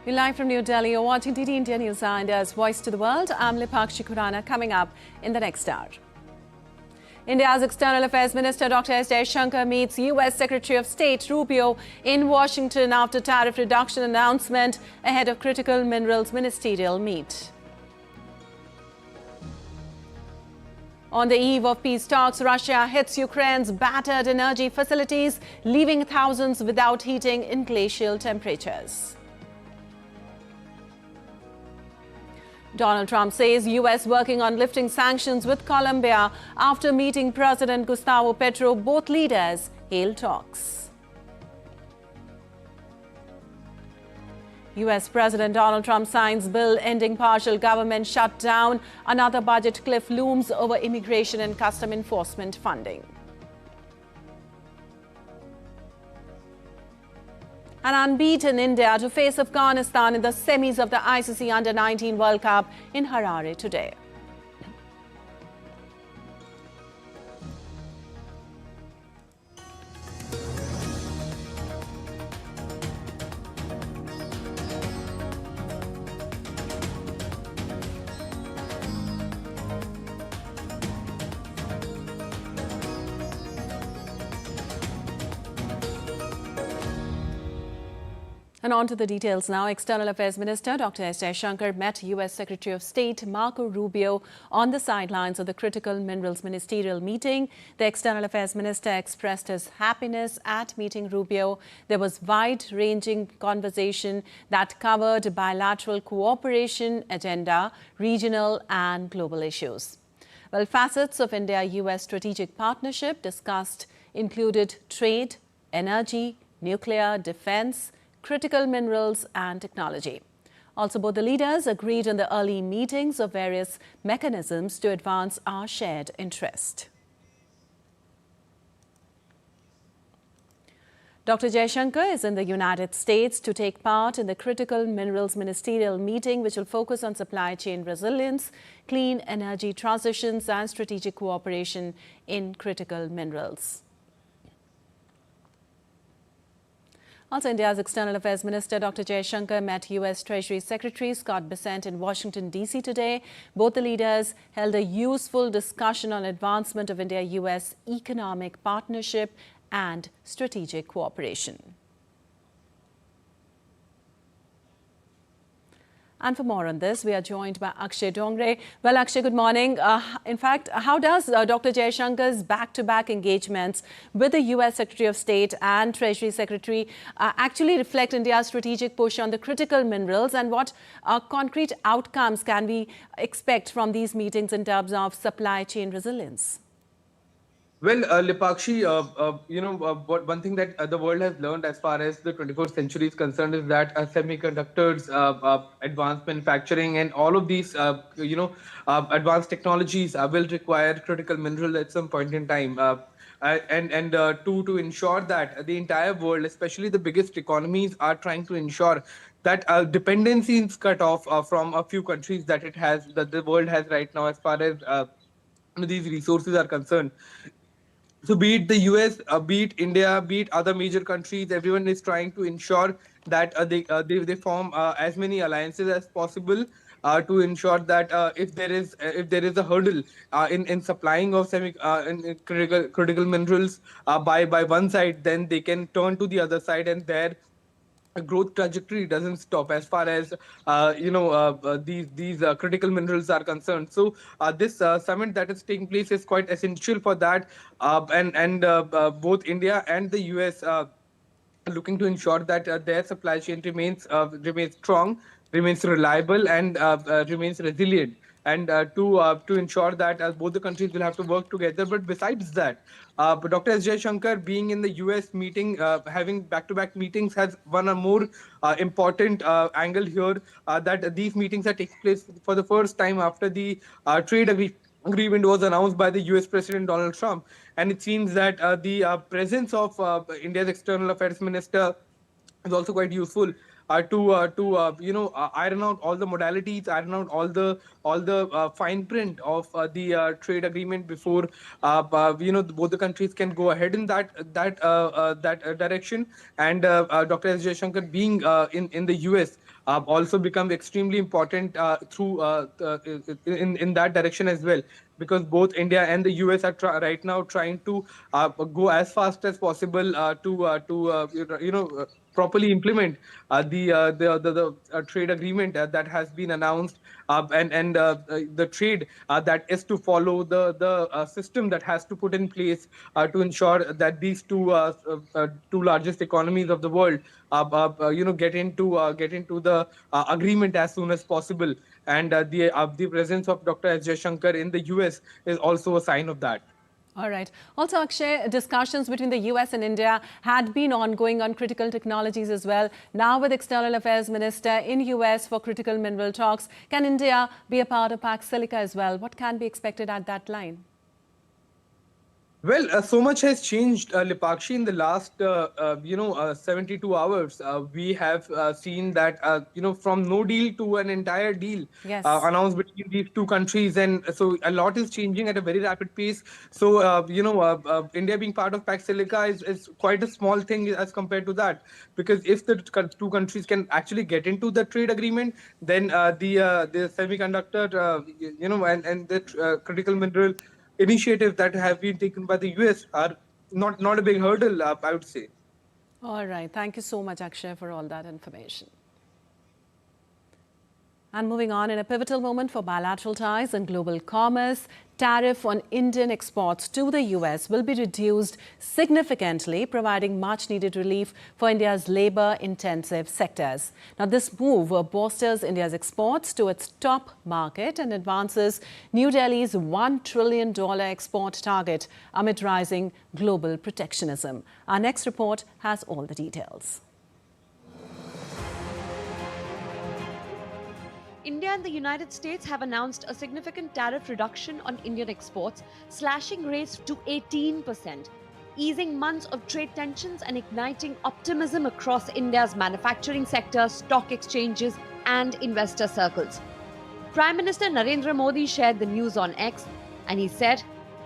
You're live from New Delhi. You're watching DD India News India's Voice to the World. I'm Lipakshi Khurana. Coming up in the next hour. India's External Affairs Minister Dr. Jaishankar meets US Secretary of State Rubio in Washington after tariff reduction announcement ahead of critical minerals ministerial meet. On the eve of peace talks, Russia hits Ukraine's battered energy facilities, leaving thousands without heating in glacial temperatures. Donald Trump says US working on lifting sanctions with Colombia after meeting President Gustavo Petro. Both leaders hail talks. US President Donald Trump signs bill ending partial government shutdown. Another budget cliff looms over immigration and custom enforcement funding. And unbeaten India to face Afghanistan in the semis of the ICC Under-19 World Cup in Harare today. And on to the details now. External Affairs Minister Dr. Jaishankar met US Secretary of State Marco Rubio on the sidelines of the critical minerals ministerial meeting. The External Affairs Minister expressed his happiness at meeting Rubio. There was wide-ranging conversation that covered bilateral cooperation agenda, regional and global issues. Well, facets of India-US strategic partnership discussed included trade, energy, nuclear, defense, critical minerals and technology. Also, both the leaders agreed on the early meetings of various mechanisms to advance our shared interest. Dr. Jaishankar is in the United States to take part in the critical minerals ministerial meeting, which will focus on supply chain resilience, clean energy transitions and strategic cooperation in critical minerals. Also, India's External Affairs Minister Dr. Jaishankar met US Treasury Secretary Scott Bessent in Washington, D.C. today. Both the leaders held a useful discussion on advancement of India-US economic partnership and strategic cooperation. And for more on this, we are joined by Akshay Dongre. Well, Akshay, good morning. In fact, how does Dr. Jaishankar's back-to-back engagements with the US Secretary of State and Treasury Secretary actually reflect India's strategic push on the critical minerals, and what concrete outcomes can we expect from these meetings in terms of supply chain resilience? Well, Lipakshi, one thing that the world has learned as far as the 21st century is concerned is that semiconductors, advanced manufacturing, and all of these, advanced technologies will require critical minerals at some point in time. To ensure that the entire world, especially the biggest economies, are trying to ensure that dependency is cut off from a few countries that the world has right now as far as these resources are concerned. So be it the US, be it India, be it other major countries, everyone is trying to ensure that they form as many alliances as possible to ensure that if there is a hurdle in supplying of in critical minerals by one side, then they can turn to the other side, and their growth trajectory doesn't stop as far as these critical minerals are concerned. So this summit that is taking place is quite essential for that, and both India and the US looking to ensure that their supply chain remains strong, remains reliable, and remains resilient. And to ensure that both the countries will have to work together. But besides that, Dr. S. Jaishankar being in the US meeting, having back-to-back meetings, has one a more important angle here, that these meetings are taking place for the first time after the trade agreement was announced by the US President Donald Trump. And it seems that the presence of India's External Affairs Minister is also quite useful to iron out all the modalities, iron out all the fine print of the trade agreement before both the countries can go ahead in that direction. And Dr. S. Jaishankar being in the US also become extremely important through in that direction as well, because both India and the US are right now trying to go as fast as possible to properly implement the trade agreement that has been announced, and the trade that is to follow the system that has to put in place to ensure that these two largest economies of the world get into the agreement as soon as possible. And the presence of Dr. S. Jaishankar in the US is also a sign of that. All right. Also, Akshay, discussions between the US and India had been ongoing on critical technologies as well. Now, with External Affairs Minister in US for critical mineral talks, can India be a part of Pax Silica as well? What can be expected at that line? Well, so much has changed, Lipakshi, in the last 72 hours. We have seen that from no deal to an entire deal Yes. announced between these two countries, and so a lot is changing at a very rapid pace. So India being part of Pax Silica is quite a small thing as compared to that, because if the two countries can actually get into the trade agreement, then the semiconductor and the critical mineral initiatives that have been taken by the US are not a big hurdle, I would say. All right. Thank you so much, Akshay, for all that information. And moving on, in a pivotal moment for bilateral ties and global commerce, tariff on Indian exports to the US will be reduced significantly, providing much-needed relief for India's labor-intensive sectors. Now, this move bolsters India's exports to its top market and advances New Delhi's $1 trillion export target amid rising global protectionism. Our next report has all the details. India and the United States have announced a significant tariff reduction on Indian exports, slashing rates to 18%, easing months of trade tensions and igniting optimism across India's manufacturing sector, stock exchanges, and investor circles. Prime Minister Narendra Modi shared the news on X, and he said,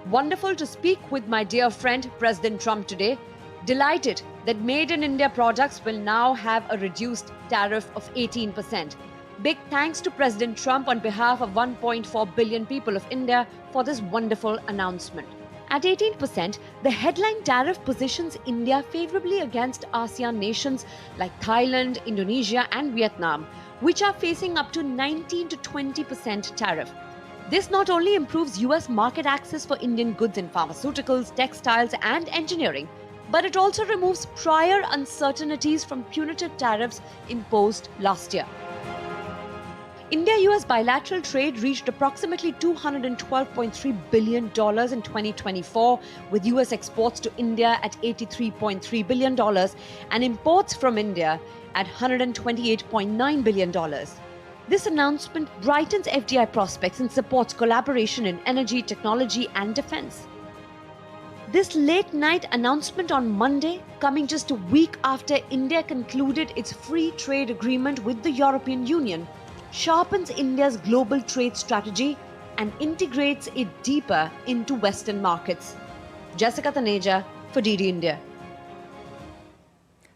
"Wonderful to speak with my dear friend President Trump today. Delighted that Made in India products will now have a reduced tariff of 18%. Big thanks to President Trump on behalf of 1.4 billion people of India for this wonderful announcement." At 18%, the headline tariff positions India favorably against ASEAN nations like Thailand, Indonesia, and Vietnam, which are facing up to 19 to 20% tariff. This not only improves US market access for Indian goods in pharmaceuticals, textiles, and engineering, but it also removes prior uncertainties from punitive tariffs imposed last year. India-US bilateral trade reached approximately $212.3 billion in 2024, with US exports to India at $83.3 billion and imports from India at $128.9 billion. This announcement brightens FDI prospects and supports collaboration in energy, technology, and defense. This late-night announcement on Monday, coming just a week after India concluded its free trade agreement with the European Union, sharpens India's global trade strategy and integrates it deeper into Western markets. Jessica Taneja for DD India.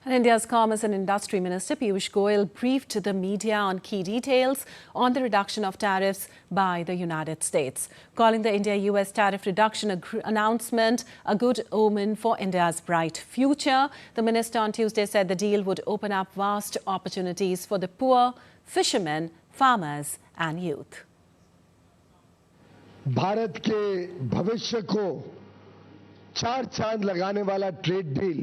And India's Commerce and Industry Minister Piyush Goyal briefed the media on key details on the reduction of tariffs by the United States, calling the India-US tariff reduction announcement a good omen for India's bright future. The minister on Tuesday said the deal would open up vast opportunities for the poor, fishermen, farmers and youth. Bharat के भविष्य को चार चांद लगाने वाला trade deal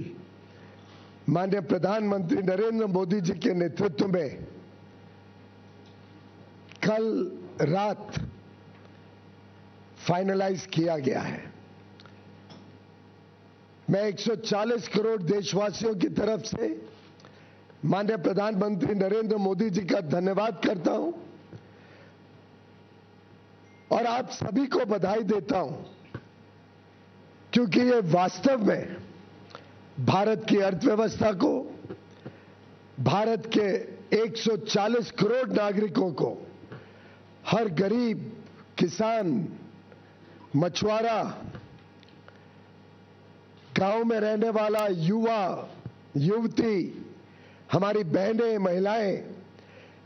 माननीय प्रधानमंत्री नरेंद्र मोदी जी के नेतृत्व में कल रात फाइनलाइज किया गया है। मैं 140 करोड़ देशवासियों की तरफ से माननीय प्रधानमंत्री नरेंद्र मोदी जी का धन्यवाद करता हूं और आप सभी को बधाई देता हूं, क्योंकि ये वास्तव में भारत की अर्थव्यवस्था को, भारत के 140 करोड़ नागरिकों को, हर गरीब, किसान, मछुआरा, गांव में रहने वाला युवा, युवती, हमारी बहनें, महिलाएं,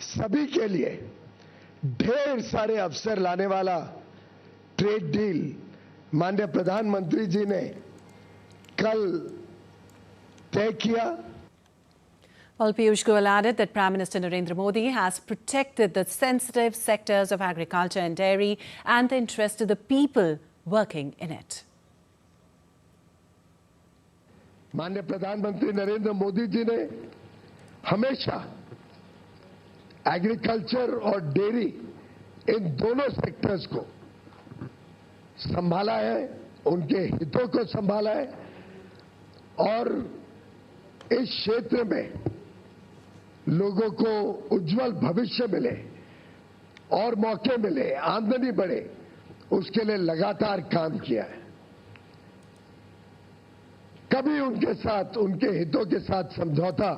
सभी के लिए ढेर सारे अवसर लाने वाला ट्रेड डील माननीय प्रधानमंत्री जी ने कल तय किया. Well, Piyush Goyal added that Prime Minister Narendra Modi has protected the sensitive sectors of agriculture and dairy and the interest of the people working in it. माननीय प्रधानमंत्री नरेंद्र मोदी जी ने हमेशा एग्रीकल्चर और डेयरी इन दोनों सेक्टर्स को संभाला है, उनके हितों को संभाला है और इस क्षेत्र में लोगों को उज्जवल भविष्य मिले और मौके मिले, आमदनी बढ़े, उसके लिए लगातार काम किया है. कभी उनके साथ, उनके हितों के साथ समझौता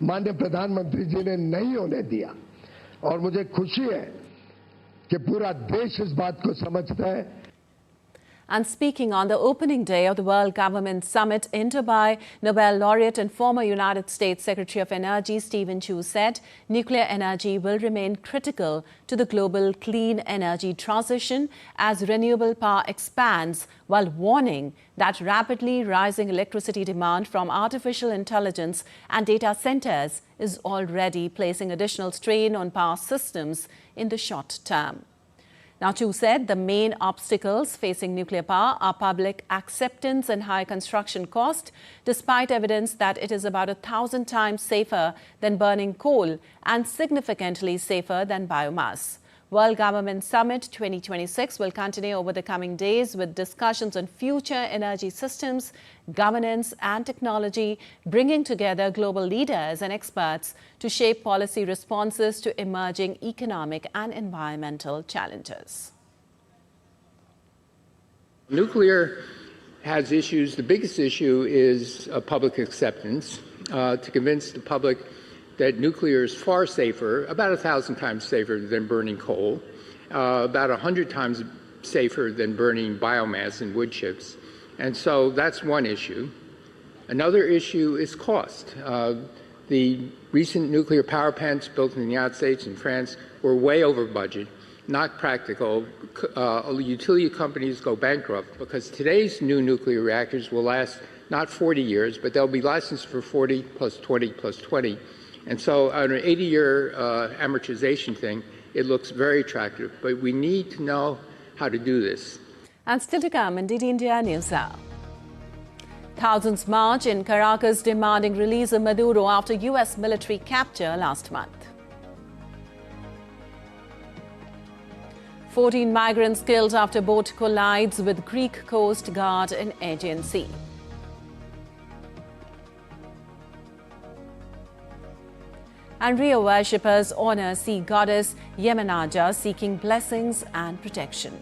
माननीय प्रधानमंत्री जी ने नहीं होने दिया और मुझे खुशी है कि पूरा देश इस बात को समझता है. And speaking on the opening day of the World Government Summit in Dubai, Nobel laureate and former United States Secretary of Energy Stephen Chu said nuclear energy will remain critical to the global clean energy transition as renewable power expands, while warning that rapidly rising electricity demand from artificial intelligence and data centers is already placing additional strain on power systems in the short term. Now, Chu said the main obstacles facing nuclear power are public acceptance and high construction cost, despite evidence that it is about 1,000 times safer than burning coal and significantly safer than biomass. World Government Summit 2026 will continue over the coming days with discussions on future energy systems, governance and technology, bringing together global leaders and experts to shape policy responses to emerging economic and environmental challenges. Nuclear has issues. The biggest issue is public acceptance, to convince the public that nuclear is far safer, about 1,000 times safer than burning coal, about 100 times safer than burning biomass and wood chips. And so that's one issue. Another issue is cost. The recent nuclear power plants built in the United States and France were way over budget, not practical. Utility companies go bankrupt because today's new nuclear reactors will last not 40 years, but they'll be licensed for 40 plus 20 plus 20. And so on an 80-year amortization thing, it looks very attractive, but we need to know how to do this. And still to come in DD India Newshour. Thousands march in Caracas demanding release of Maduro after US military capture last month. 14 migrants killed after boat collides with Greek Coast Guard in Aegean Sea. And Rio worshippers honor sea goddess Yemanaja, seeking blessings and protection.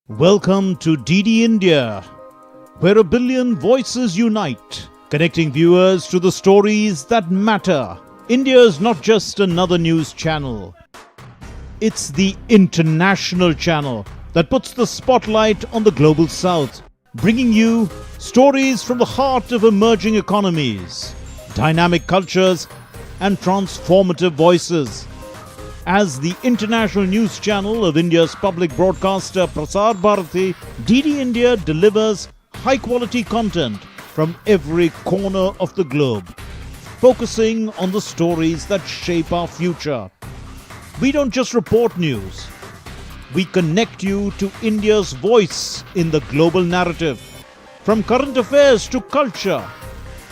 Welcome to DD India, where 1 billion voices unite, connecting viewers to the stories that matter. India is not just another news channel. It's the international channel that puts the spotlight on the global south, bringing you stories from the heart of emerging economies, dynamic cultures and transformative voices. As the international news channel of India's public broadcaster Prasar Bharati, DD India delivers high-quality content from every corner of the globe, focusing on the stories that shape our future. We don't just report news. We connect you to India's voice in the global narrative. From current affairs to culture,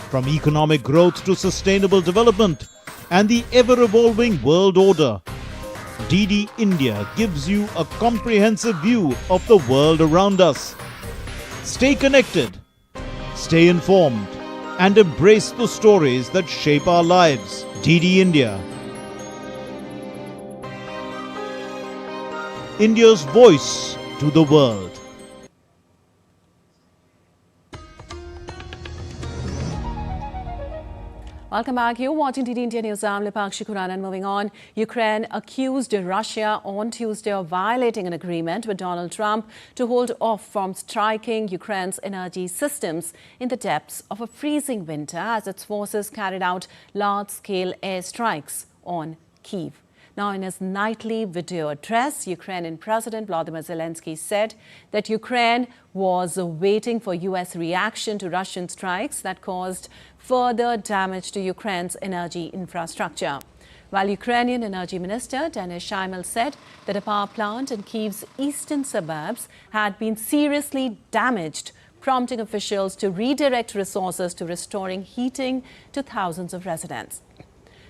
from economic growth to sustainable development and the ever-evolving world order, DD India gives you a comprehensive view of the world around us. Stay connected, stay informed, and embrace the stories that shape our lives. DD India, India's voice to the world. Welcome back. You're watching DD India News. I'm Lipakshi Khuranan. Moving on, Ukraine accused Russia on Tuesday of violating an agreement with Donald Trump to hold off from striking Ukraine's energy systems in the depths of a freezing winter as its forces carried out large-scale airstrikes on Kyiv. Now, in his nightly video address, Ukrainian President Volodymyr Zelensky said that Ukraine was waiting for U.S. reaction to Russian strikes that caused further damage to Ukraine's energy infrastructure. While Ukrainian Energy Minister Denis Shmyhal said that a power plant in Kyiv's eastern suburbs had been seriously damaged, prompting officials to redirect resources to restoring heating to thousands of residents.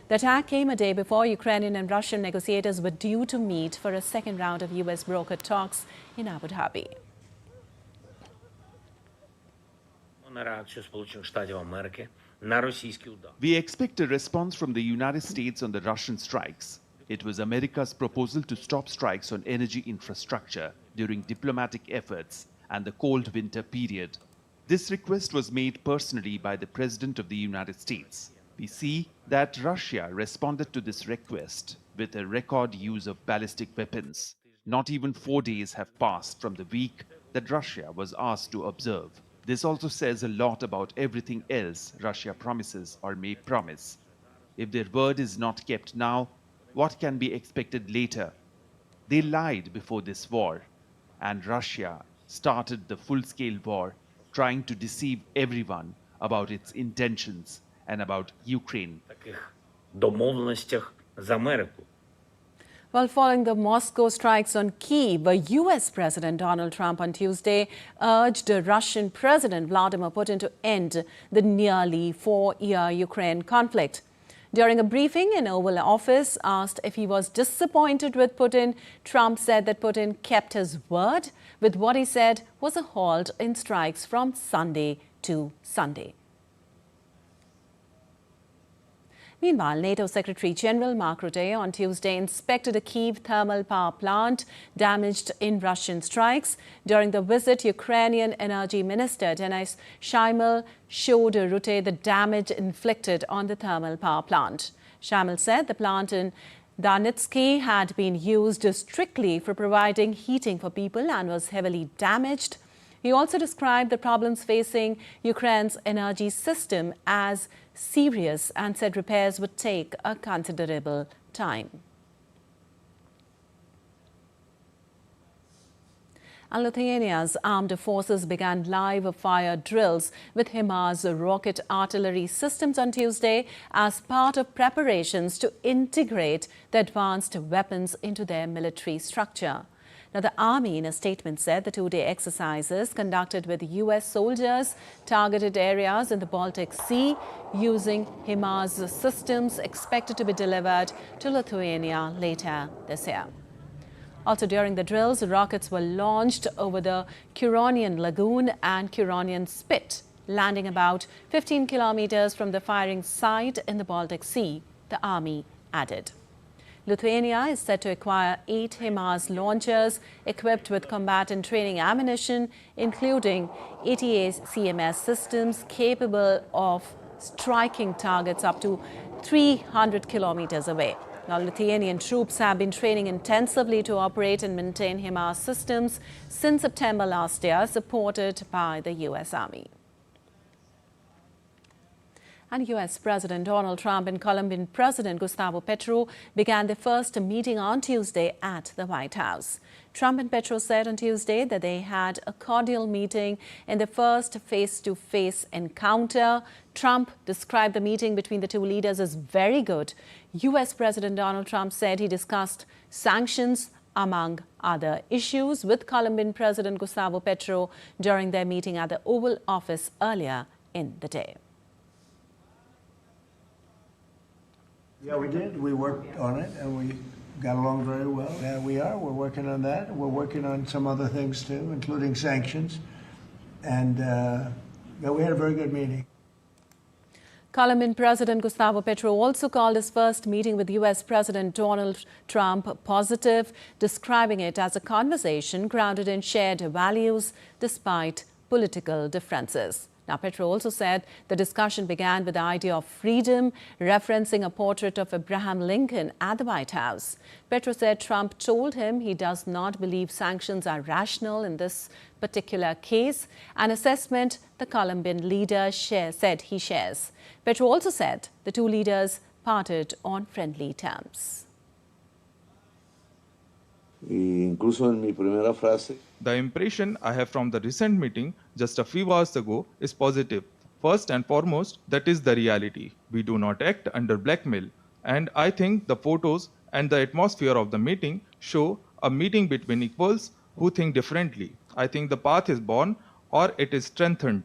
The attack came a day before Ukrainian and Russian negotiators were due to meet for a second round of U.S. brokered talks in Abu Dhabi. We expect a response from the United States on the Russian strikes. It was America's proposal to stop strikes on energy infrastructure during diplomatic efforts and the cold winter period. This request was made personally by the President of the United States. We see that Russia responded to this request with a record use of ballistic weapons. Not even 4 days have passed from the week that Russia was asked to observe. This also says a lot about everything else Russia promises or may promise. If their word is not kept now, what can be expected later? They lied before this war, and Russia started the full-scale war trying to deceive everyone about its intentions and about Ukraine. Well, following the Moscow strikes on Kyiv, U.S. President Donald Trump on Tuesday urged Russian President Vladimir Putin to end the nearly 4-year Ukraine conflict. During a briefing in Oval Office, asked if he was disappointed with Putin, Trump said that Putin kept his word with what he said was a halt in strikes from Sunday to Sunday. Meanwhile, NATO Secretary General Mark Rutte on Tuesday inspected a Kyiv thermal power plant damaged in Russian strikes. During the visit, Ukrainian Energy Minister Denis Shmyhal showed Rutte the damage inflicted on the thermal power plant. Shmyhal said the plant in Donetsk had been used strictly for providing heating for people and was heavily damaged. He also described the problems facing Ukraine's energy system as serious and said repairs would take a considerable time. And Lithuania's armed forces began live fire drills with HIMARS rocket artillery systems on Tuesday as part of preparations to integrate the advanced weapons into their military structure. Now, the Army, in a statement, said the two-day exercises conducted with U.S. soldiers targeted areas in the Baltic Sea using HIMARS systems expected to be delivered to Lithuania later this year. Also, during the drills, rockets were launched over the Curonian Lagoon and Curonian Spit, landing about 15 kilometers from the firing site in the Baltic Sea, the Army added. Lithuania is set to acquire 8 HIMARS launchers equipped with combat and training ammunition, including ATACMS systems capable of striking targets up to 300 kilometers away. Now, Lithuanian troops have been training intensively to operate and maintain HIMARS systems since September last year, supported by the U.S. Army. And U.S. President Donald Trump and Colombian President Gustavo Petro began their first meeting on Tuesday at the White House. Trump and Petro said on Tuesday that they had a cordial meeting in the first face-to-face encounter. Trump described the meeting between the two leaders as very good. U.S. President Donald Trump said he discussed sanctions, among other issues, with Colombian President Gustavo Petro during their meeting at the Oval Office earlier in the day. Yeah, we did. We worked on it, and we got along very well. Yeah, we are. We're working on that. We're working on some other things, too, including sanctions. And yeah, we had a very good meeting. Colombian President Gustavo Petro also called his first meeting with U.S. President Donald Trump positive, describing it as a conversation grounded in shared values despite political differences. Now, Petro also said the discussion began with the idea of freedom, referencing a portrait of Abraham Lincoln at the White House. Petro said Trump told him he does not believe sanctions are rational in this particular case, an assessment the Colombian leader said he shares. Petro also said the two leaders parted on friendly terms. Incluso en mi primera frase. The impression I have from the recent meeting just a few hours ago is positive. First and foremost, that is the reality. We do not act under blackmail. And I think the photos and the atmosphere of the meeting show a meeting between equals who think differently. I think the path is born or it is strengthened.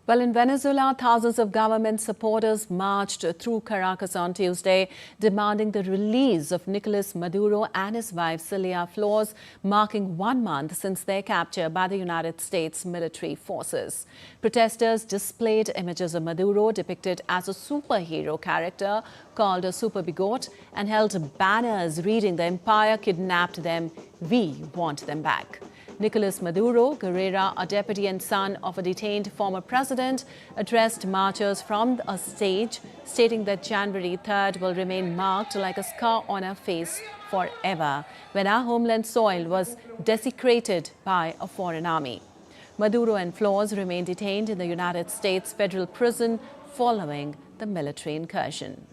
Well, in Venezuela, thousands of government supporters marched through Caracas on Tuesday, demanding the release of Nicolas Maduro and his wife, Celia Flores, marking 1 month since their capture by the United States military forces. Protesters displayed images of Maduro depicted as a superhero character called a super bigot and held banners reading, "The empire kidnapped them, we want them back." Nicolas Maduro Guerrera, a deputy and son of a detained former president, addressed marchers from a stage, stating that January 3rd will remain marked like a scar on our face forever, when our homeland soil was desecrated by a foreign army. Maduro and Flores remain detained in the United States federal prison following the military incursion.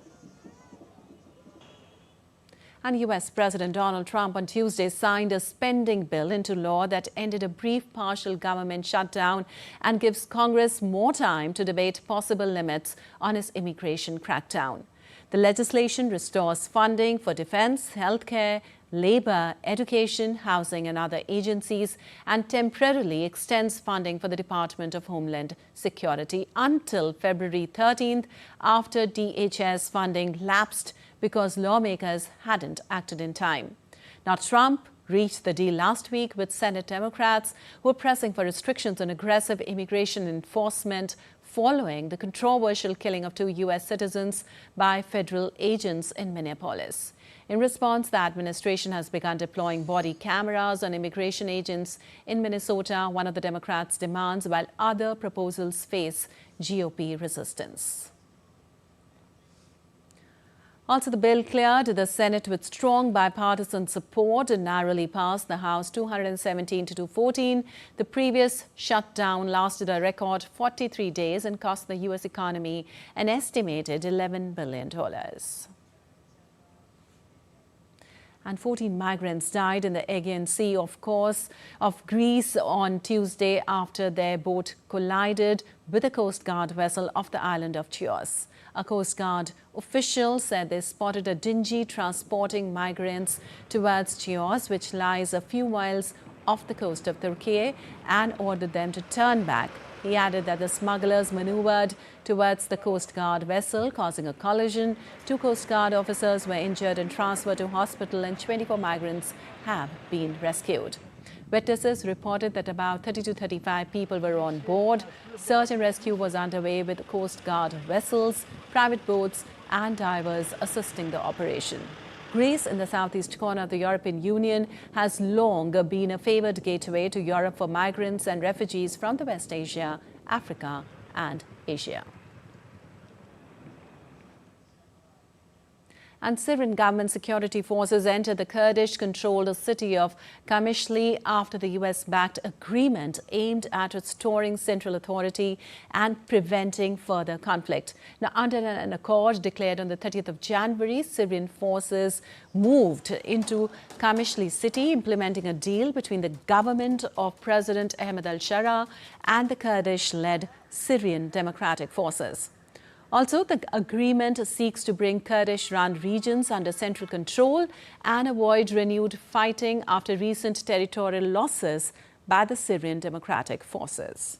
And U.S. President Donald Trump on Tuesday signed a spending bill into law that ended a brief partial government shutdown and gives Congress more time to debate possible limits on his immigration crackdown. The legislation restores funding for defense, healthcare, labor, education, housing and other agencies, and temporarily extends funding for the Department of Homeland Security until February 13th, after DHS funding lapsed because lawmakers hadn't acted in time. Now, Trump reached the deal last week with Senate Democrats, who are pressing for restrictions on aggressive immigration enforcement following the controversial killing of 2 U.S. citizens by federal agents in Minneapolis. In response, the administration has begun deploying body cameras on immigration agents in Minnesota, one of the Democrats' demands, while other proposals face GOP resistance. Also, the bill cleared the Senate with strong bipartisan support and narrowly passed the House 217 to 214. The previous shutdown lasted a record 43 days and cost the U.S. economy an estimated $11 billion. And 14 migrants died in the Aegean Sea, of Greece on Tuesday after their boat collided with a Coast Guard vessel off the island of Chios. A Coast Guard official said they spotted a dinghy transporting migrants towards Chios, which lies a few miles off the coast of Turkey, and ordered them to turn back. He added that the smugglers maneuvered towards the Coast Guard vessel, causing a collision. 2 Coast Guard officers were injured and transferred to hospital, and 24 migrants have been rescued. Witnesses reported that about 30 to 35 people were on board. Search and rescue was underway with Coast Guard vessels, private boats and divers assisting the operation. Greece, in the southeast corner of the European Union, has long been a favoured gateway to Europe for migrants and refugees from the West Asia, Africa and Asia. And Syrian government security forces entered the Kurdish-controlled city of Qamishli after the US-backed agreement aimed at restoring central authority and preventing further conflict. Now, under an accord declared on the 30th of January, Syrian forces moved into Qamishli city, implementing a deal between the government of President Ahmed al-Shara and the Kurdish-led Syrian Democratic Forces. Also, the agreement seeks to bring Kurdish-run regions under central control and avoid renewed fighting after recent territorial losses by the Syrian Democratic Forces.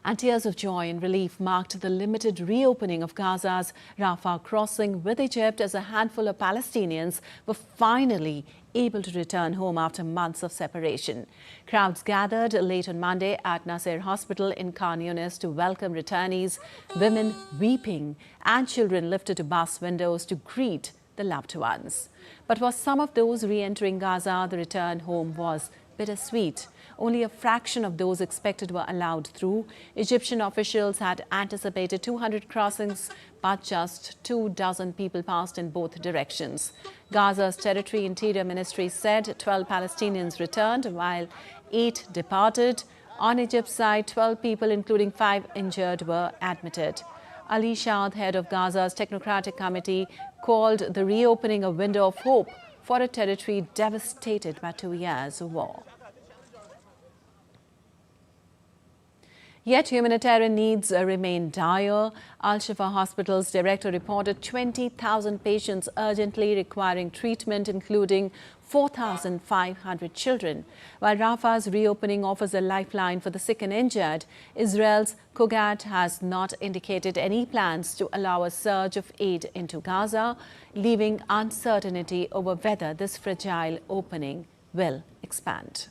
And tears of joy and relief marked the limited reopening of Gaza's Rafah crossing with Egypt as a handful of Palestinians were finally able to return home after months of separation. Crowds gathered late on Monday at Nasser Hospital in Khan Yunis to welcome returnees, women weeping and children lifted to bus windows to greet the loved ones. But for some of those re-entering Gaza, the return home was bittersweet. Only a fraction of those expected were allowed through. Egyptian officials had anticipated 200 crossings, but just 24 people passed in both directions. Gaza's Territory Interior Ministry said 12 Palestinians returned while 8 departed. On Egypt's side, 12 people, including 5 injured, were admitted. Ali Shad, head of Gaza's Technocratic Committee, called the reopening a window of hope for a territory devastated by 2 years of war. Yet humanitarian needs remain dire. Al-Shifa Hospital's director reported 20,000 patients urgently requiring treatment, including 4,500 children. While Rafah's reopening offers a lifeline for the sick and injured, Israel's Kogat has not indicated any plans to allow a surge of aid into Gaza, leaving uncertainty over whether this fragile opening will expand.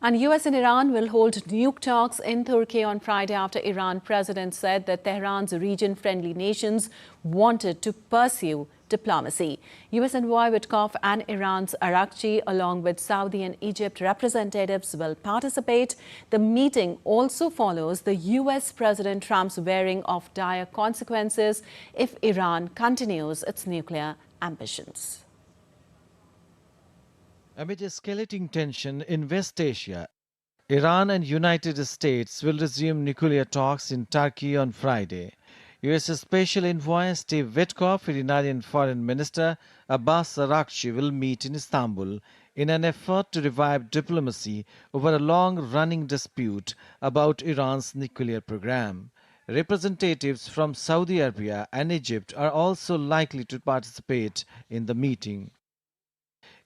And US and Iran will hold nuke talks in Turkey on Friday after Iran president said that Tehran's region-friendly nations wanted to pursue diplomacy. US envoy Witkoff and Iran's Arakchi, along with Saudi and Egypt representatives, will participate. The meeting also follows the US President Trump's warning of dire consequences if Iran continues its nuclear ambitions. Amid escalating tension in West Asia, Iran and United States will resume nuclear talks in Turkey on Friday. U.S. Special Envoy Steve Witkoff and Iranian Foreign Minister Abbas Araghchi will meet in Istanbul in an effort to revive diplomacy over a long-running dispute about Iran's nuclear program. Representatives from Saudi Arabia and Egypt are also likely to participate in the meeting.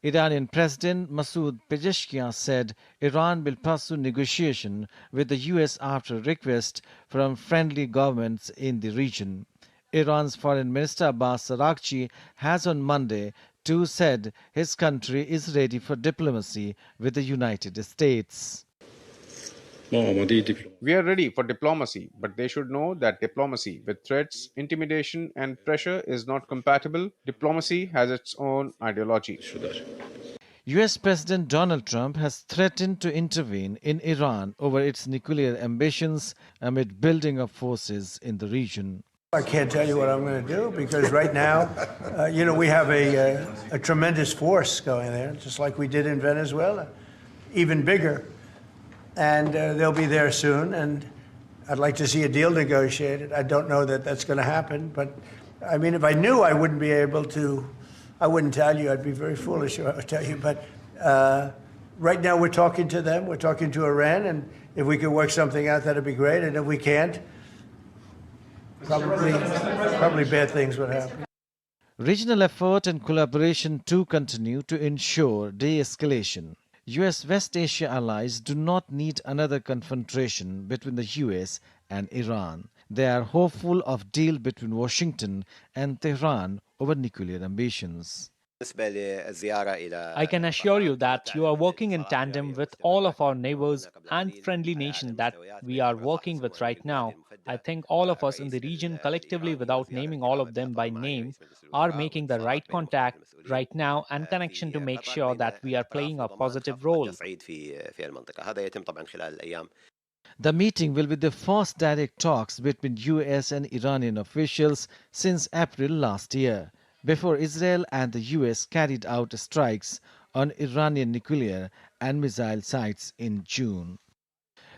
Iranian President Masoud Pezeshkian said Iran will pursue negotiation with the U.S. after request from friendly governments in the region. Iran's Foreign Minister Abbas Araghchi has on Monday too said his country is ready for diplomacy with the United States. We are ready for diplomacy, but they should know that diplomacy with threats, intimidation, and pressure is not compatible. Diplomacy has its own ideology. U.S. President Donald Trump has threatened to intervene in Iran over its nuclear ambitions amid building of forces in the region. I can't tell you what I'm going to do because right now, we have a tremendous force going there, just like we did in Venezuela, even bigger. And they'll be there soon, and I'd like to see a deal negotiated. I don't know that that's going to happen, but I mean, if I knew, I wouldn't be able to. I wouldn't tell you. I'd be very foolish if I would tell you. But right now, we're talking to them. We're talking to Iran, and if we could work something out, that'd be great. And if we can't, probably bad things would happen. Regional effort and collaboration too continue to ensure de-escalation. U.S. West Asia allies do not need another confrontation between the U.S. and Iran. They are hopeful of deal between Washington and Tehran over nuclear ambitions. I can assure you that you are working in tandem with all of our neighbors and friendly nations that we are working with right now. I think all of us in the region collectively, without naming all of them by name, are making the right contact right now and connection to make sure that we are playing a positive role. The meeting will be the first direct talks between U.S. and Iranian officials since April last year, before Israel and the U.S. carried out strikes on Iranian nuclear and missile sites in June.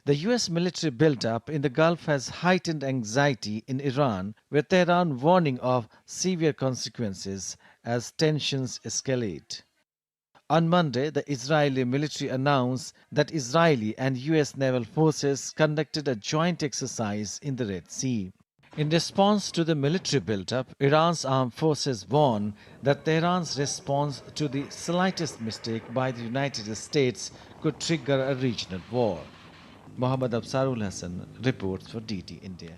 The U.S. military buildup in the Gulf has heightened anxiety in Iran, with Tehran warning of severe consequences as tensions escalate. On Monday, the Israeli military announced that Israeli and U.S. naval forces conducted a joint exercise in the Red Sea. In response to the military buildup, Iran's armed forces warn that Tehran's response to the slightest mistake by the United States could trigger a regional war. Mohammad Absarul Hassan reports for DT India.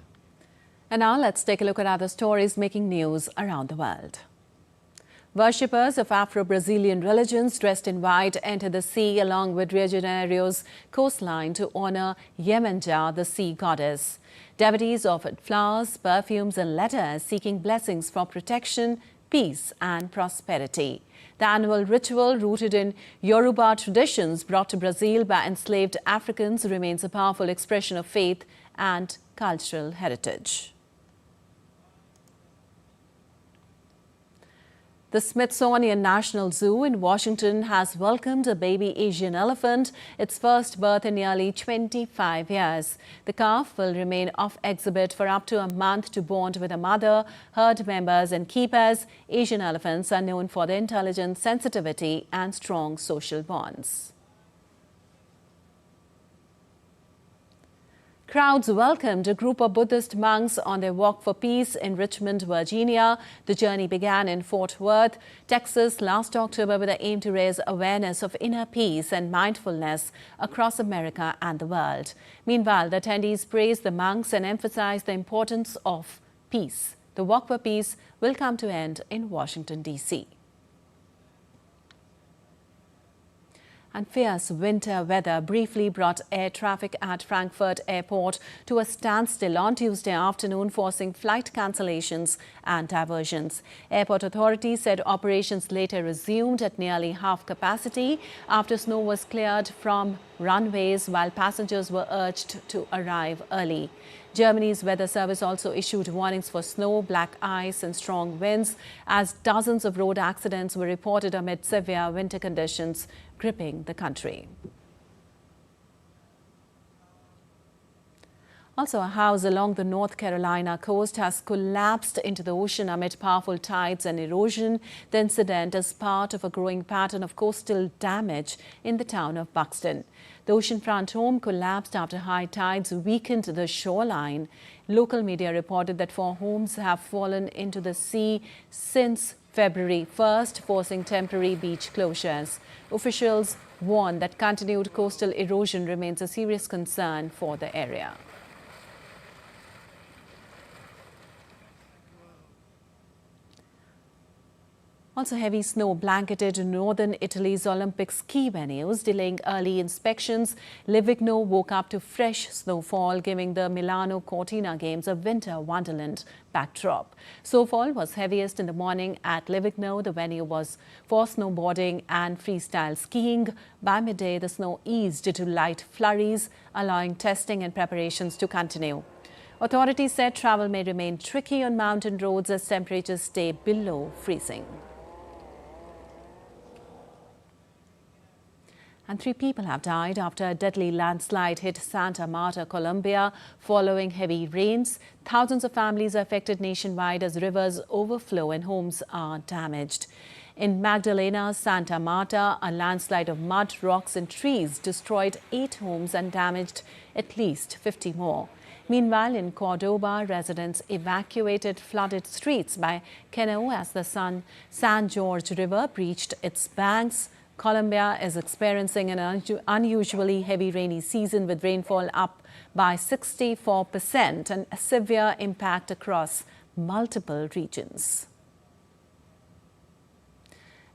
And now let's take a look at other stories making news around the world. Worshippers of Afro-Brazilian religions dressed in white enter the sea along with Rio de Janeiro's coastline to honor Iemanjá, the sea goddess. Devotees offered flowers, perfumes and letters seeking blessings for protection, peace and prosperity. The annual ritual, rooted in Yoruba traditions brought to Brazil by enslaved Africans, remains a powerful expression of faith and cultural heritage. The Smithsonian National Zoo in Washington has welcomed a baby Asian elephant, its first birth in nearly 25 years. The calf will remain off exhibit for up to a month to bond with a mother, herd members and keepers. Asian elephants are known for their intelligence, sensitivity and strong social bonds. Crowds welcomed a group of Buddhist monks on their walk for peace in Richmond, Virginia. The journey began in Fort Worth, Texas last October with the aim to raise awareness of inner peace and mindfulness across America and the world. Meanwhile, the attendees praised the monks and emphasized the importance of peace. The walk for peace will come to an end in Washington, D.C. And fierce winter weather briefly brought air traffic at Frankfurt Airport to a standstill on Tuesday afternoon, forcing flight cancellations and diversions. Airport authorities said operations later resumed at nearly half capacity after snow was cleared from runways, while passengers were urged to arrive early. Germany's weather service also issued warnings for snow, black ice and strong winds as dozens of road accidents were reported amid severe winter conditions gripping the country. Also, a house along the North Carolina coast has collapsed into the ocean amid powerful tides and erosion. The incident is part of a growing pattern of coastal damage in the town of Buxton. The oceanfront home collapsed after high tides weakened the shoreline. Local media reported that 4 homes have fallen into the sea since February 1st, forcing temporary beach closures. Officials warn that continued coastal erosion remains a serious concern for the area. Also, heavy snow blanketed northern Italy's Olympic ski venues, delaying early inspections. Livigno woke up to fresh snowfall, giving the Milano Cortina Games a winter wonderland backdrop. Snowfall was heaviest in the morning at Livigno. The venue was for snowboarding and freestyle skiing. By midday, the snow eased to light flurries, allowing testing and preparations to continue. Authorities said travel may remain tricky on mountain roads as temperatures stay below freezing. And 3 people have died after a deadly landslide hit Santa Marta, Colombia, following heavy rains. Thousands of families are affected nationwide as rivers overflow and homes are damaged. In Magdalena, Santa Marta, a landslide of mud, rocks and trees destroyed 8 homes and damaged at least 50 more. Meanwhile, in Cordoba, residents evacuated flooded streets by canoe as the San Jorge River breached its banks. Colombia is experiencing an unusually heavy rainy season with rainfall up by 64% and a severe impact across multiple regions.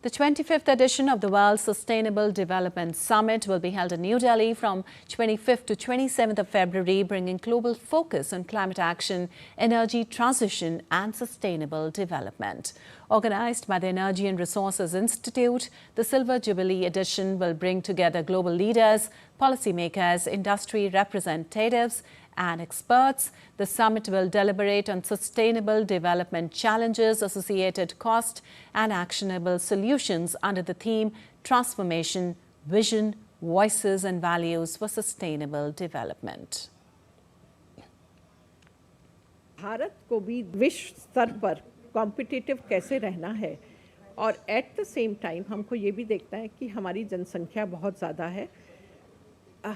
The 25th edition of the World Sustainable Development Summit will be held in New Delhi from 25th to 27th of February, bringing global focus on climate action, energy transition and sustainable development. Organized by the Energy and Resources Institute, the Silver Jubilee edition will bring together global leaders, policymakers, industry representatives and experts. The summit will deliberate on sustainable development challenges, associated cost and actionable solutions under the theme Transformation, Vision, Voices and Values for Sustainable Development. Bharat को भी विश्व स्तर पर competitive कैसे रहना है और at the same time हमको ये भी देखना है कि हमारी जनसंख्या बहुत ज़्यादा है.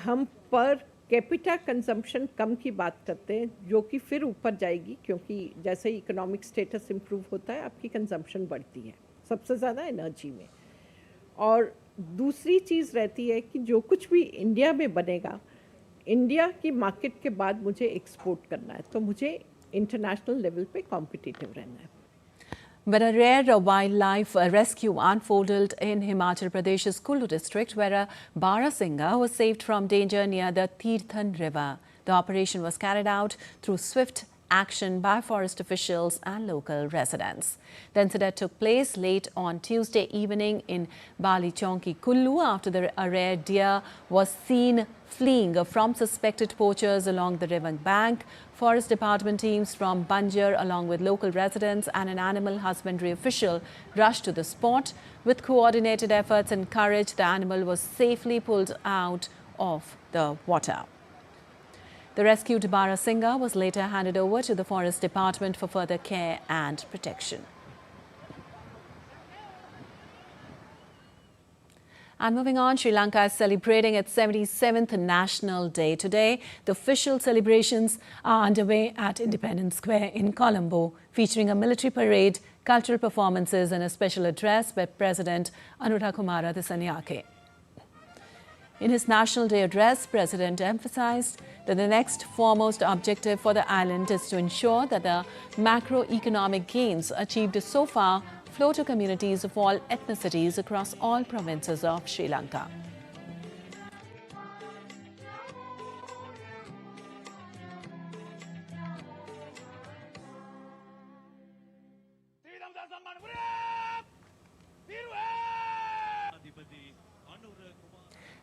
हम पर कैपिटा कंजम्पशन कम की बात करते हैं, जो कि फिर ऊपर जाएगी क्योंकि जैसे ही इकोनॉमिक स्टेटस इम्प्रूव होता है आपकी कंजम्पशन बढ़ती है, सबसे ज़्यादा एनर्जी में. और दूसरी चीज़ रहती है कि जो कुछ भी इंडिया में बनेगा, इंडिया की मार्केट के बाद मुझे एक्सपोर्ट करना है, तो मुझे इंटरनेशनल लेवल पे कॉम्पिटिटिव रहना है. But a rare wildlife rescue unfolded in Himachal Pradesh's Kullu district, where a Barasingha was saved from danger near the Tirthan river. The operation was carried out through swift action by forest officials and local residents. The incident took place late on Tuesday evening in Bali Chonki, Kullu, after a rare deer was seen fleeing from suspected poachers along the river bank. Forest Department teams from Banjar, along with local residents and an animal husbandry official, rushed to the spot. With coordinated efforts and courage, the animal was safely pulled out of the water. The rescued Barasinga was later handed over to the Forest Department for further care and protection. And moving on, Sri Lanka is celebrating its 77th National Day today. The official celebrations are underway at Independence Square in Colombo, featuring a military parade, cultural performances and a special address by President Anurakumara Dissanayake. In his National Day address, President emphasized that the next foremost objective for the island is to ensure that the macroeconomic gains achieved so far flow to communities of all ethnicities across all provinces of Sri Lanka.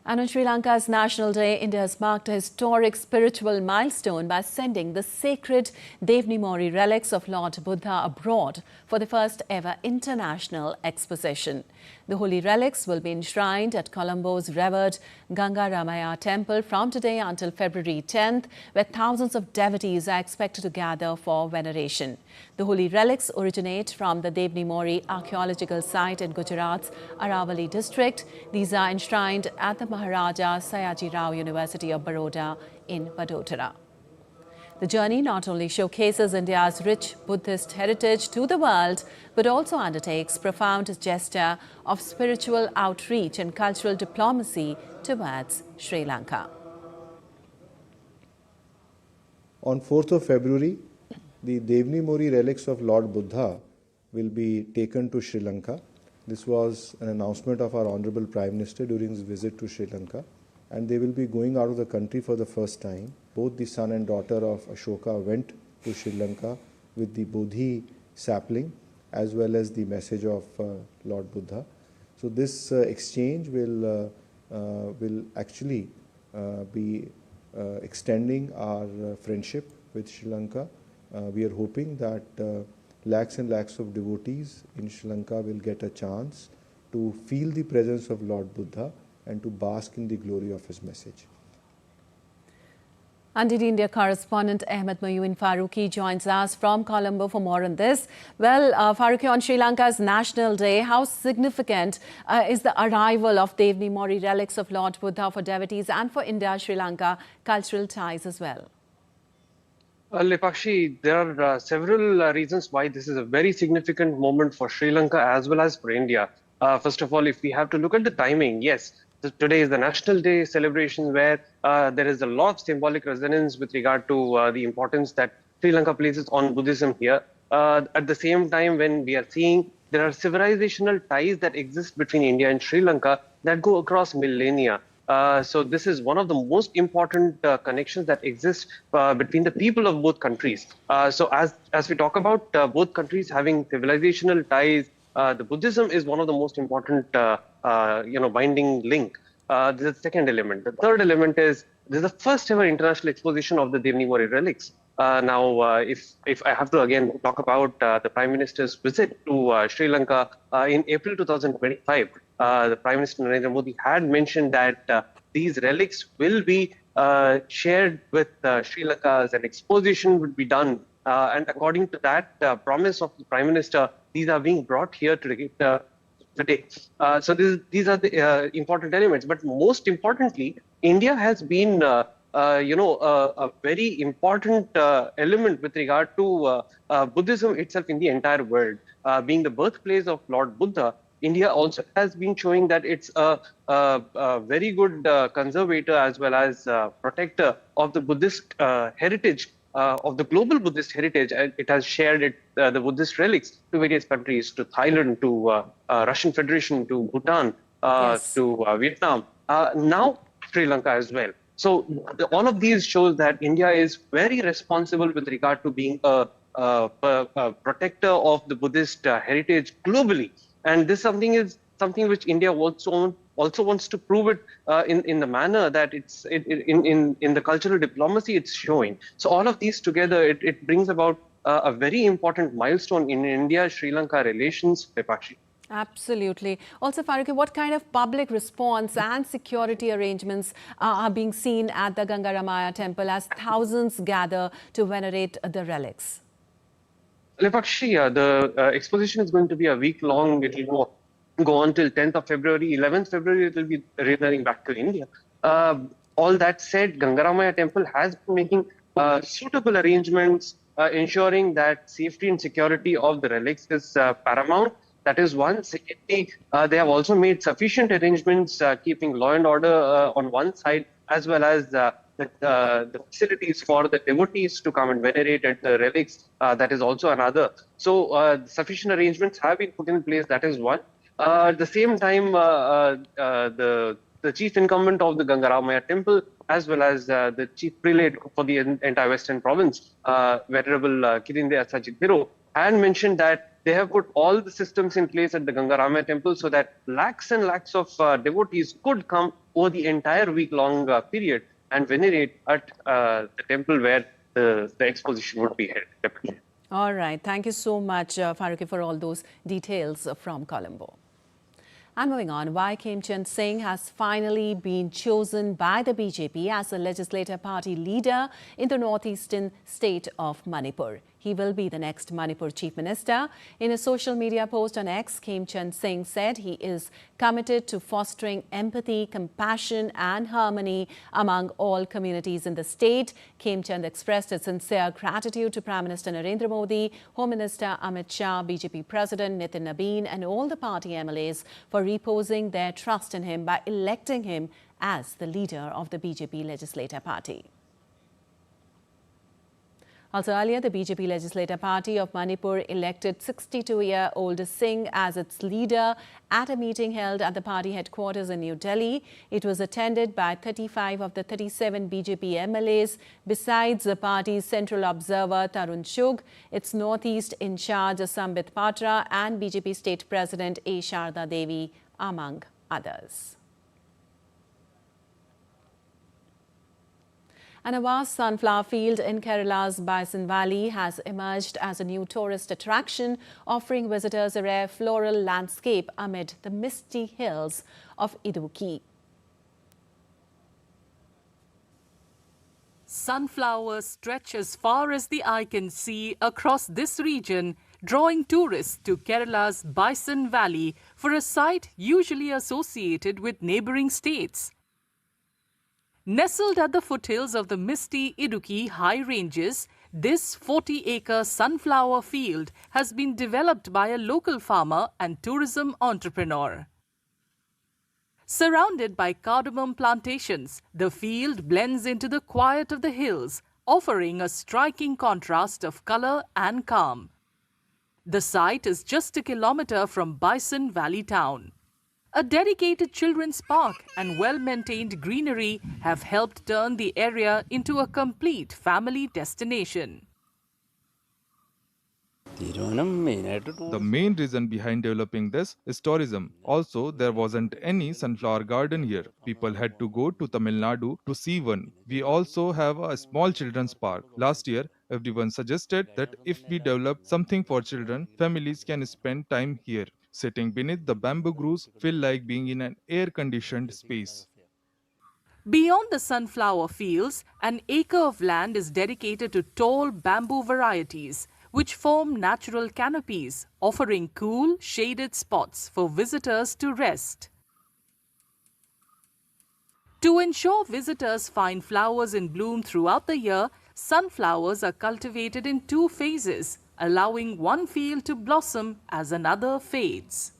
And on Sri Lanka's National Day, India has marked a historic spiritual milestone by sending the sacred Devni Mori relics of Lord Buddha abroad for the first ever international exposition. The holy relics will be enshrined at Colombo's revered Ganga Ramaya temple from today until February 10th, where thousands of devotees are expected to gather for veneration. The holy relics originate from the Devni Mori archaeological site in Gujarat's Aravali district. These are enshrined at the Maharaja Sayaji Rao University of Baroda in Vadodara. The journey not only showcases India's rich Buddhist heritage to the world, but also undertakes profound gesture of spiritual outreach and cultural diplomacy towards Sri Lanka. On 4th of February, the Devni Mori relics of Lord Buddha will be taken to Sri Lanka. This was an announcement of our Honorable Prime Minister during his visit to Sri Lanka, and they will be going out of the country for the first time. Both the son and daughter of Ashoka went to Sri Lanka with the Bodhi sapling as well as the message of Lord Buddha. So this exchange will actually be extending our friendship with Sri Lanka. We are hoping that lakhs and lakhs of devotees in Sri Lanka will get a chance to feel the presence of Lord Buddha and to bask in the glory of his message. Unbeaten India correspondent Ahmed Mayuin Farooqi joins us from Colombo for more on this. Well, Farooqi, on Sri Lanka's National Day, how significant is the arrival of Devni Mori relics of Lord Buddha for devotees and for India-Sri Lanka cultural ties as well? Lepakshi, there are several reasons why this is a very significant moment for Sri Lanka as well as for India. First of all, if we have to look at the timing, yes, today is the National Day celebration where there is a lot of symbolic resonance with regard to the importance that Sri Lanka places on Buddhism here. At the same time, when we are seeing there are civilizational ties that exist between India and Sri Lanka that go across millennia. So this is one of the most important connections that exist between the people of both countries. So as we talk about both countries having civilizational ties, the Buddhism is one of the most important binding link. This is the second element. The third element is this is the first ever international exposition of the Devni Mori relics. Now, if I have to again talk about the Prime Minister's visit to Sri Lanka in April 2025, the Prime Minister Narendra Modi had mentioned that these relics will be shared with Sri Lanka as an exposition would be done. And according to that promise of the Prime Minister, these are being brought here today. So these are the important elements. But most importantly, India has been a very important element with regard to Buddhism itself in the entire world. Being the birthplace of Lord Buddha, India also has been showing that it's a very good conservator as well as protector of the Buddhist heritage, of the global Buddhist heritage. It has shared the Buddhist relics to various countries, to Thailand, to Russian Federation, to Bhutan, to Vietnam, now Sri Lanka as well. So all of these shows that India is very responsible with regard to being a protector of the Buddhist heritage globally. And this is something which India also wants to prove it in the manner that in the cultural diplomacy it's showing. So all of these together, it brings about a very important milestone in India-Sri Lanka relations, Vipakshi. Absolutely. Also, Farooqi, what kind of public response and security arrangements are being seen at the Gangaramaya temple as thousands gather to venerate the relics? Lepakshi, the exposition is going to be a week long. It will go on till 10th of February. 11th February, it will be returning back to India. All that said, Gangaramaya temple has been making suitable arrangements, ensuring that safety and security of the relics is paramount. That is one. Secondly, they have also made sufficient arrangements, keeping law and order on one side, as well as the facilities for the devotees to come and venerate at the relics. That is also another. So sufficient arrangements have been put in place. That is one. At the same time, the chief incumbent of the Gangaramaya temple, as well as the chief prelate for the entire Western province, Venerable Kirindaya Sajit Biro, had mentioned that they have put all the systems in place at the Gangaramaya temple so that lakhs and lakhs of devotees could come over the entire week-long period and venerate at the temple where the exposition would be held. All right. Thank you so much, Farooqi, for all those details from Colombo. And moving on, why Khem Chand Singh has finally been chosen by the BJP as the legislative party leader in the northeastern state of Manipur. He will be the next Manipur Chief Minister. In a social media post on X, Khem Chand Singh said he is committed to fostering empathy, compassion and harmony among all communities in the state. Khem Chand expressed his sincere gratitude to Prime Minister Narendra Modi, Home Minister Amit Shah, BJP President Nitin Nabeen and all the party MLAs for reposing their trust in him by electing him as the leader of the BJP Legislative Party. Also earlier, the BJP Legislative Party of Manipur elected 62-year-old Singh as its leader at a meeting held at the party headquarters in New Delhi. It was attended by 35 of the 37 BJP MLAs, besides the party's central observer Tarun Chugh, its northeast in charge Sambit Patra and BJP state president A. Sharda Devi, among others. And a vast sunflower field in Kerala's Bison Valley has emerged as a new tourist attraction, offering visitors a rare floral landscape amid the misty hills of Idukki. Sunflowers stretch as far as the eye can see across this region, drawing tourists to Kerala's Bison Valley for a site usually associated with neighboring states. Nestled at the foothills of the misty Idukki high ranges, this 40-acre sunflower field has been developed by a local farmer and tourism entrepreneur. Surrounded by cardamom plantations, the field blends into the quiet of the hills, offering a striking contrast of color and calm. The site is just a kilometer from Bison Valley town. A dedicated children's park and well-maintained greenery have helped turn the area into a complete family destination. The main reason behind developing this is tourism. Also, there wasn't any sunflower garden here. People had to go to Tamil Nadu to see one. We also have a small children's park. Last year, everyone suggested that if we develop something for children, families can spend time here. Sitting beneath the bamboo groves feel like being in an air-conditioned space. Beyond the sunflower fields, an acre of land is dedicated to tall bamboo varieties, which form natural canopies, offering cool, shaded spots for visitors to rest. To ensure visitors find flowers in bloom throughout the year, sunflowers are cultivated in 2 phases, allowing one field to blossom as another fades.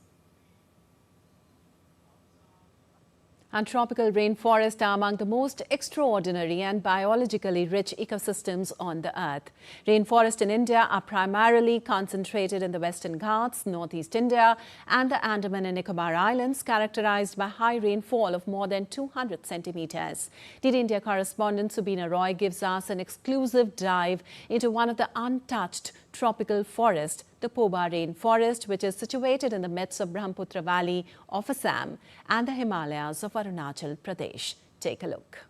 And tropical rainforests are among the most extraordinary and biologically rich ecosystems on the earth. Rainforests in India are primarily concentrated in the Western Ghats, Northeast India and the Andaman and Nicobar Islands, characterized by high rainfall of more than 200 centimeters. DD India correspondent Subina Roy gives us an exclusive dive into one of the untouched tropical forest, the Poba rainforest, which is situated in the midst of Brahmaputra Valley of Assam and the Himalayas of Arunachal Pradesh. Take a look.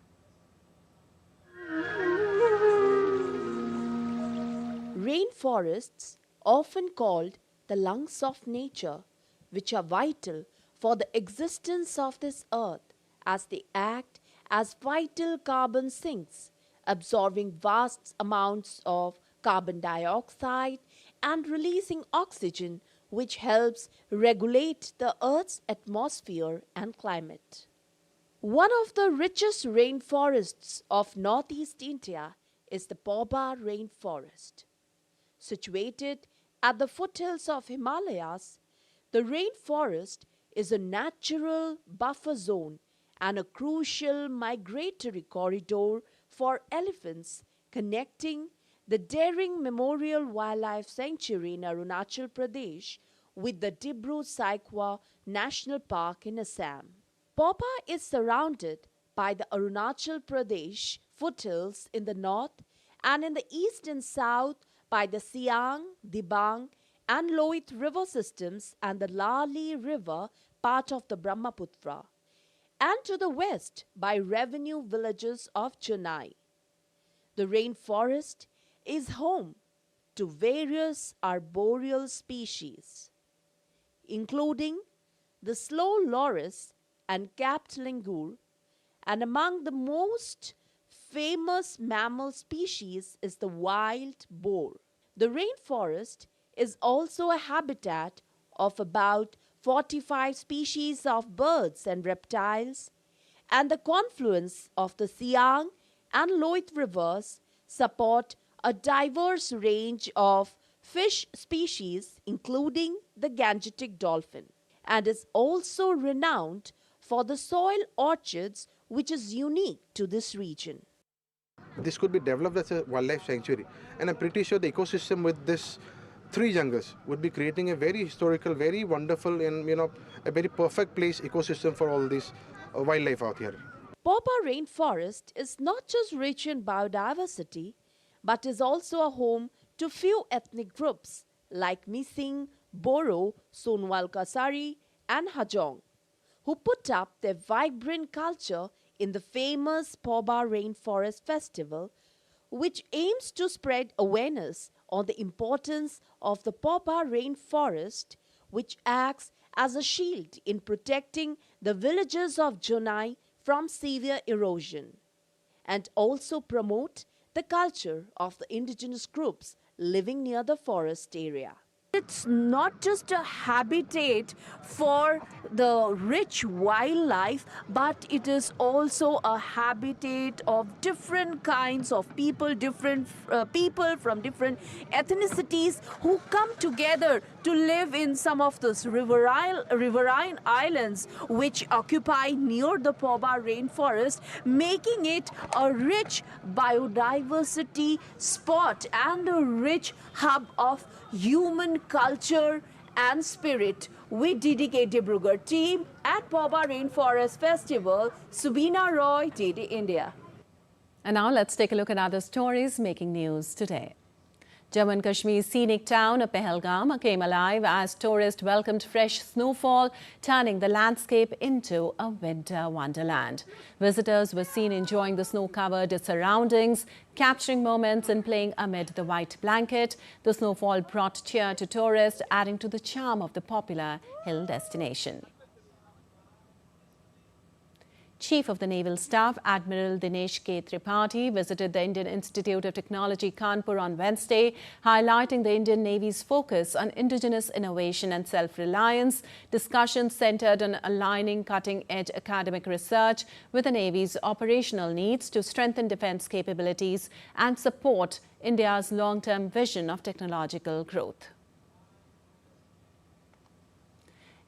Rainforests, often called the lungs of nature, which are vital for the existence of this earth, as they act as vital carbon sinks, absorbing vast amounts of carbon dioxide and releasing oxygen, which helps regulate the Earth's atmosphere and climate. One of the richest rainforests of Northeast India is the Poba rainforest. Situated at the foothills of Himalayas, the rainforest is a natural buffer zone and a crucial migratory corridor for elephants, connecting the Daring Memorial Wildlife Sanctuary in Arunachal Pradesh with the Dibru-Saikwa National Park in Assam. Poba is surrounded by the Arunachal Pradesh foothills in the north and in the east and south by the Siang, Dibang and Loit river systems and the Lali River, part of the Brahmaputra, and to the west by revenue villages of Chennai. The rainforest is home to various arboreal species, including the slow loris and capped langur, and among the most famous mammal species is the wild boar. The rainforest is also a habitat of about 45 species of birds and reptiles, and the confluence of the Siang and Loit rivers support a diverse range of fish species, including the Gangetic dolphin, and is also renowned for the soil orchids, which is unique to this region. This could be developed as a wildlife sanctuary, and I'm pretty sure the ecosystem with this 3 jungles would be creating a very historical, very wonderful, and a very perfect place ecosystem for all this wildlife out here. Poba rainforest is not just rich in biodiversity, but is also a home to few ethnic groups like Mising, Boro, Sonwal Kasari and Hajong, who put up their vibrant culture in the famous Poba Rainforest Festival, which aims to spread awareness on the importance of the Poba rainforest, which acts as a shield in protecting the villages of Chennai from severe erosion, and also promote the culture of the indigenous groups living near the forest area. It's not just a habitat for the rich wildlife, but it is also a habitat of different kinds of people, different people from different ethnicities who come together to live in some of those riverine islands which occupy near the Poba rainforest, making it a rich biodiversity spot and a rich hub of human culture and spirit. We dedicate Dibrugarh team at Poba Rainforest Festival. Subina Roy, DD India. And now let's take a look at other stories making news today. Jammu and Kashmir's scenic town of Pahalgam came alive as tourists welcomed fresh snowfall, turning the landscape into a winter wonderland. Visitors were seen enjoying the snow-covered surroundings, capturing moments and playing amid the white blanket. The snowfall brought cheer to tourists, adding to the charm of the popular hill destination. Chief of the Naval Staff, Admiral Dinesh K. Tripathi, visited the Indian Institute of Technology, Kanpur on Wednesday, highlighting the Indian Navy's focus on indigenous innovation and self-reliance. Discussions centered on aligning cutting-edge academic research with the Navy's operational needs to strengthen defense capabilities and support India's long-term vision of technological growth.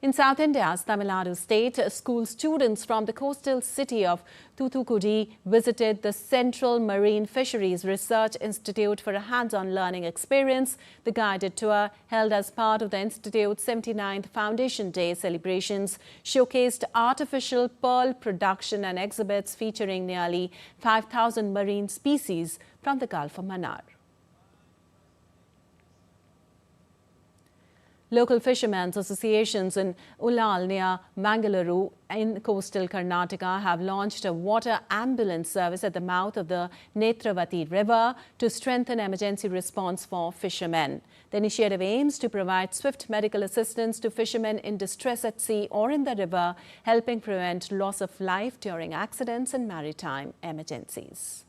In South India's Tamil Nadu state, school students from the coastal city of Thoothukudi visited the Central Marine Fisheries Research Institute for a hands-on learning experience. The guided tour, held as part of the institute's 79th Foundation Day celebrations, showcased artificial pearl production and exhibits featuring nearly 5,000 marine species from the Gulf of Mannar. Local fishermen's associations in Ullal near Mangaluru in coastal Karnataka have launched a water ambulance service at the mouth of the Netravati River to strengthen emergency response for fishermen. The initiative aims to provide swift medical assistance to fishermen in distress at sea or in the river, helping prevent loss of life during accidents and maritime emergencies.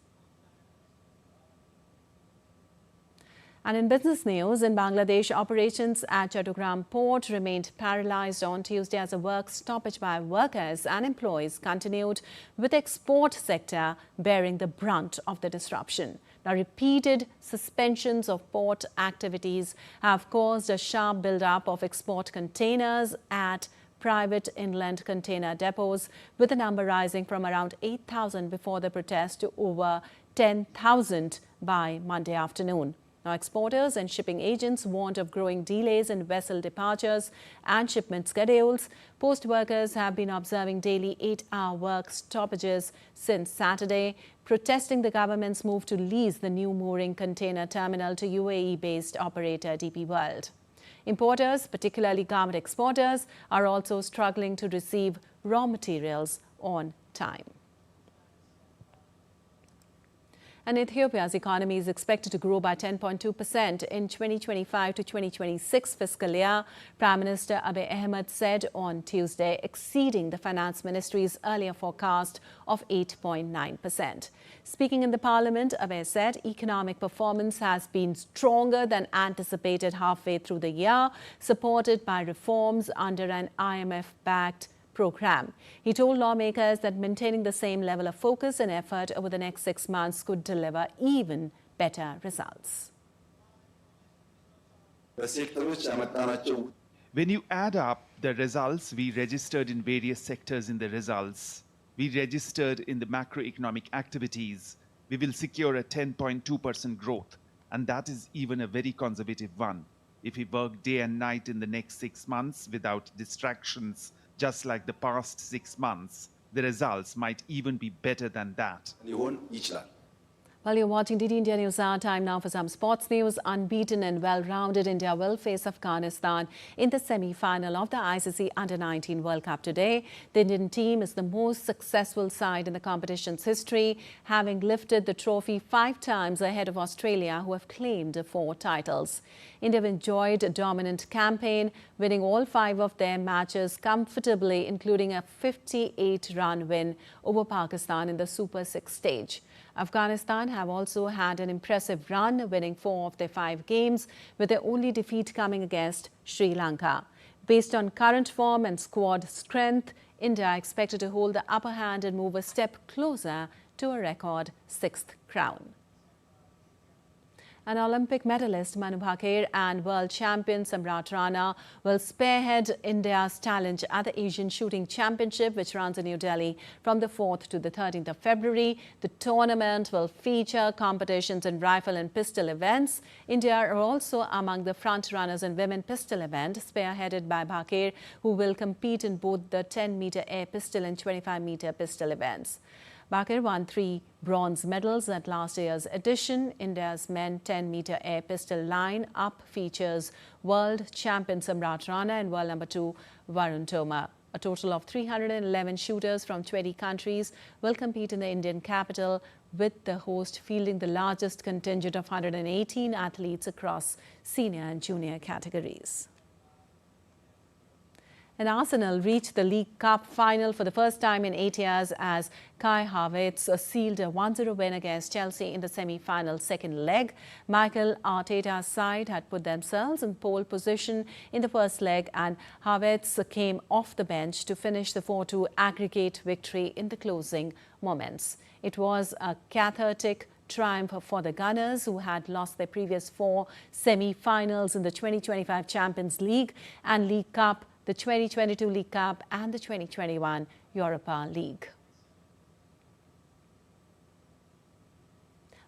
And in business news, in Bangladesh, operations at Chattogram port remained paralyzed on Tuesday as a work stoppage by workers and employees continued, with export sector bearing the brunt of the disruption. Now, repeated suspensions of port activities have caused a sharp build-up of export containers at private inland container depots, with the number rising from around 8,000 before the protest to over 10,000 by Monday afternoon. Now, exporters and shipping agents warned of growing delays in vessel departures and shipment schedules. Post workers have been observing daily 8-hour work stoppages since Saturday, protesting the government's move to lease the new mooring container terminal to UAE-based operator DP World. Importers, particularly garment exporters, are also struggling to receive raw materials on time. And Ethiopia's economy is expected to grow by 10.2% in 2025 to 2026 fiscal year, Prime Minister Abiy Ahmed said on Tuesday, exceeding the Finance Ministry's earlier forecast of 8.9%. Speaking in the parliament, Abiy said economic performance has been stronger than anticipated halfway through the year, supported by reforms under an IMF-backed program. He told lawmakers that maintaining the same level of focus and effort over the next 6 months could deliver even better results. When you add up the results we registered in various sectors in the results, we registered in the macroeconomic activities, we will secure a 10.2% growth, and that is even a very conservative one. If we work day and night in the next 6 months without distractions, just like the past 6 months, the results might even be better than that. Well, you're watching DD India News Hour. Time now for some sports news. Unbeaten and well-rounded India will face Afghanistan in the semi-final of the ICC Under-19 World Cup today. The Indian team is the most successful side in the competition's history, having lifted the trophy 5 times ahead of Australia, who have claimed 4 titles. India have enjoyed a dominant campaign, winning all 5 of their matches comfortably, including a 58-run win over Pakistan in the Super 6 stage. Afghanistan have also had an impressive run, winning 4 of their 5 games, with their only defeat coming against Sri Lanka. Based on current form and squad strength, India are expected to hold the upper hand and move a step closer to a record 6th crown. An Olympic medalist, Manu Bhaker, and world champion Samrat Rana will spearhead India's challenge at the Asian Shooting Championship, which runs in New Delhi from the 4th to the 13th of February. The tournament will feature competitions in rifle and pistol events. India are also among the front runners in women pistol event, spearheaded by Bhaker, who will compete in both the 10-meter air pistol and 25-meter pistol events. Bhaker won 3 bronze medals at last year's edition. India's men 10-meter air pistol line-up features world champion Samrat Rana and world number 2 Varun Tomar. A total of 311 shooters from 20 countries will compete in the Indian capital, with the host fielding the largest contingent of 118 athletes across senior and junior categories. And Arsenal reached the League Cup final for the first time in 8 years as Kai Havertz sealed a 1-0 win against Chelsea in the semi-final second leg. Mikel Arteta's side had put themselves in pole position in the first leg, and Havertz came off the bench to finish the 4-2 aggregate victory in the closing moments. It was a cathartic triumph for the Gunners, who had lost their previous 4 semi-finals in the 2025 Champions League and League Cup the 2022 League Cup and the 2021 Europa League.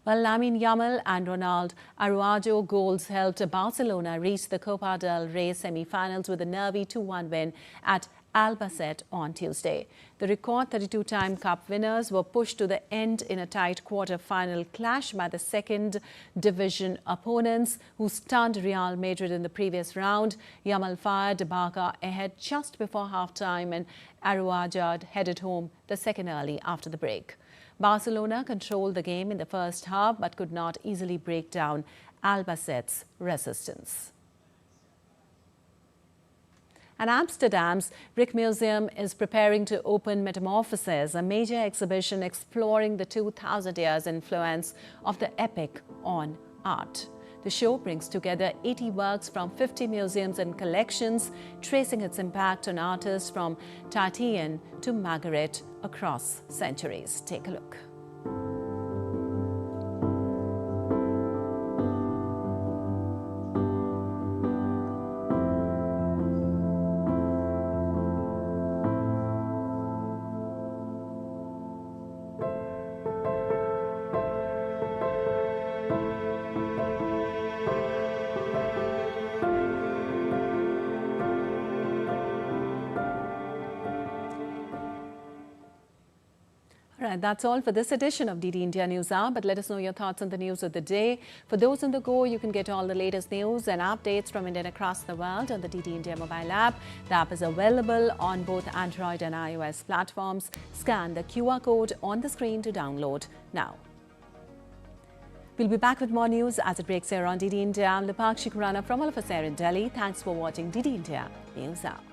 Well, Lamine Yamal and Ronald Araujo goals helped Barcelona reach the Copa del Rey semi-finals with a nervy 2-1 win at Albacete on Tuesday. The record 32-time Cup winners were pushed to the end in a tight quarter-final clash by the second division opponents who stunned Real Madrid in the previous round. Yamal fired Barca ahead just before half-time and Araujo headed home the second early after the break. Barcelona controlled the game in the first half but could not easily break down Albacete's resistance. And Amsterdam's Rijksmuseum is preparing to open Metamorphoses, a major exhibition exploring the 2,000 years influence of the epic on art. The show brings together 80 works from 50 museums and collections, tracing its impact on artists from Titian to Magritte across centuries. Take a look. All right, that's all for this edition of DD India News Hour, but let us know your thoughts on the news of the day. For those on the go, you can get all the latest news and updates from India and across the world on the DD India mobile app. The app is available on both Android and iOS platforms. Scan the QR code on the screen to download now. We'll be back with more news as it breaks here on DD India. I'm Lipakshi Khurana from all of us here in Delhi. Thanks for watching DD India News Hour.